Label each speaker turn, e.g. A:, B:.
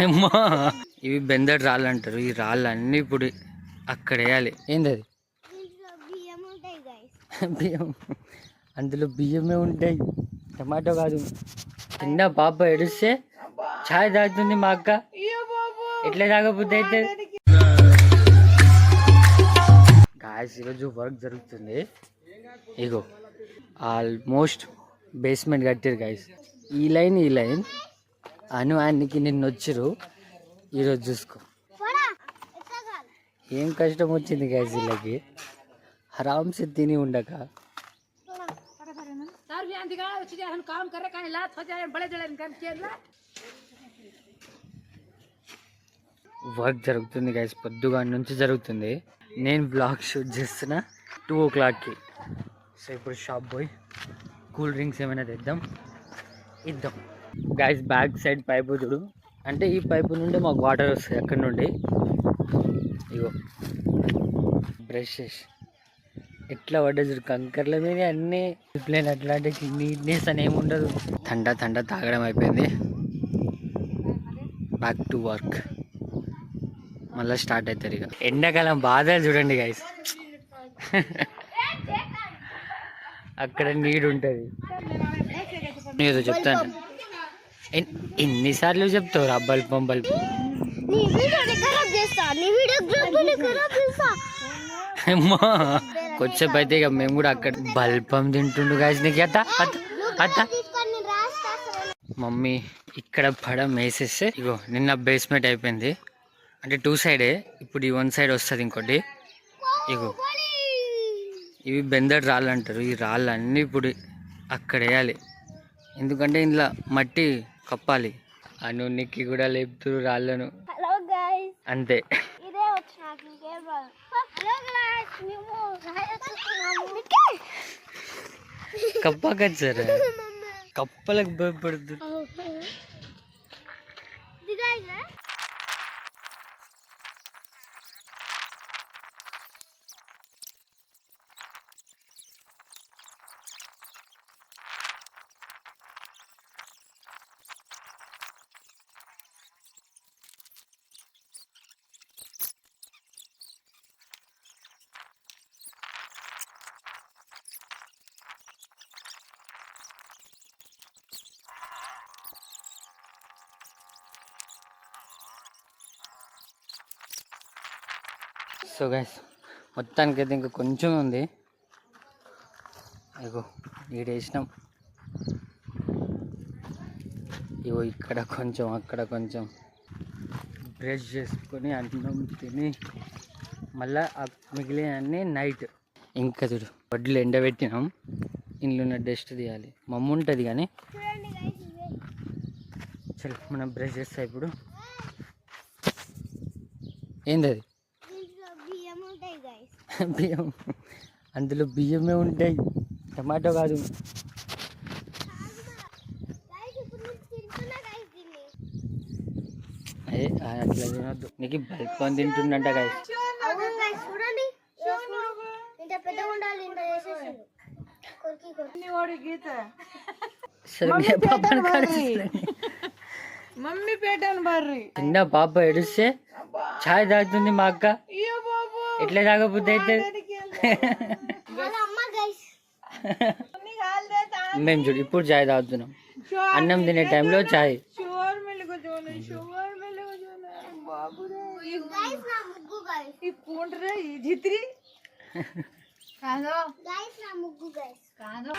A: అమ్మా ఇవి బెందటి రాళ్ళు అంటారు. ఈ రాళ్ళు అన్ని ఇప్పుడు అక్కడ వేయాలి. ఏంది అది? బియ్యం. అందులో బియ్యమే ఉంటాయి, టమాటో కాదు. చిన్న పాప ఏడిస్తే ఛాయ్ తాగుతుంది మా అక్క. ఎట్లా తాగబుద్ధి అయితే గాయస్ ఈరోజు వర్క్ జరుగుతుంది. ఇగో ఆల్మోస్ట్ బేస్మెంట్ కట్టారు గాయస్. ఈ లైన్ ఆయనకి నిన్న వచ్చిరు. ఈరోజు చూసుకో ఏం కష్టం వచ్చింది గాయస్ వీళ్ళకి. ఆరామ్సే తిని ఉండక వర్క్ జరుగుతుంది గాయస్. పొద్దుగా నుంచి జరుగుతుంది. నేను బ్లాగ్ షూట్ చేస్తున్నా 2 o'clockకి. సో ఇప్పుడు షాప్ పోయి కూల్ డ్రింక్స్ ఏమైనా తెద్దాం, ఇద్దాం. గాయస్ బ్యాక్ సైడ్ పైపు చూడు, అంటే ఈ పైపు నుండి మాకు వాటర్ వస్తాయి అక్కడ నుండి. ఇగో బ్రషెస్ ఎట్లా పడ్డది చూడు, కంకర్ల మీద అన్నీ ప్లేన్. అట్లాంటి నీట్నెస్ అని ఏమి ఉండదు. ఠండా తాగడం అయిపోయింది. Back to work. మళ్ళీ స్టార్ట్ అవుతారు ఇక. ఎండాకాలం బాధలు చూడండి గైస్. అక్కడ నీడు ఉంటుంది. ఏదో చెప్తాను, ఎన్నిసార్లు చెప్తావు రా బల్పం అమ్మా. కొద్దిసేపు అయితే ఇక మేము కూడా అక్కడ బల్పం తింటుండు గాయస్. నీకు అత్త మమ్మీ ఇక్కడ పడం వేసేస్తే ఇగో నిన్న బేస్మెంట్ అయిపోయింది. అంటే 2 సైడే, ఇప్పుడు ఈ 1 సైడ్ వస్తుంది ఇంకోటి. ఇగో ఇవి బెందటి రాళ్ళు అంటారు. ఈ రాళ్ళు అన్నీ ఇప్పుడు అక్కడ వేయాలి, ఎందుకంటే ఇందులో మట్టి కప్పాలి. అనునికి కూడా లేపుతురు రాళ్ళను అంతే. కప్పాకచ్చు సార్, కప్పలకు భయపడుతుంది. సో గైస్ మొత్తానికి అయితే ఇంకా కొంచెం ఉంది. ఇగో ఈడ వేసినాం. ఇగో ఇక్కడ కొంచెం అక్కడ కొంచెం బ్రష్ చేసుకొని అన్నం తిని మళ్ళీ మిగిలినన్నీ నైట్. ఇంకా చూడు వడ్లు ఎండబెట్టినాం, ఇంట్లో ఉన్న డస్ట్ తీయాలి. మమ్మ ఉంటుంది కానీ చలో మనం బ్రష్ చేస్తా. ఇప్పుడు ఏంది అది? బియ్యం. అందులో బియ్యమే ఉంటాయి, టమాటో కాదు. అదే అట్లా తినొద్దు. నీకు బల్పం తింటుందంట గాయస్.
B: మమ్మీ పేటను బర్రి.
A: చిన్న పాప ఏడిస్తే ఛాయ్ తాగుతుంది మా అక్క. ఎట్లా తాగబుద్ధి అయితే మేము చూడు ఇప్పుడు ఛాయ్ తాగుతున్నాం. అన్నం తినే టైంలో ఛాయ్.
B: కాదు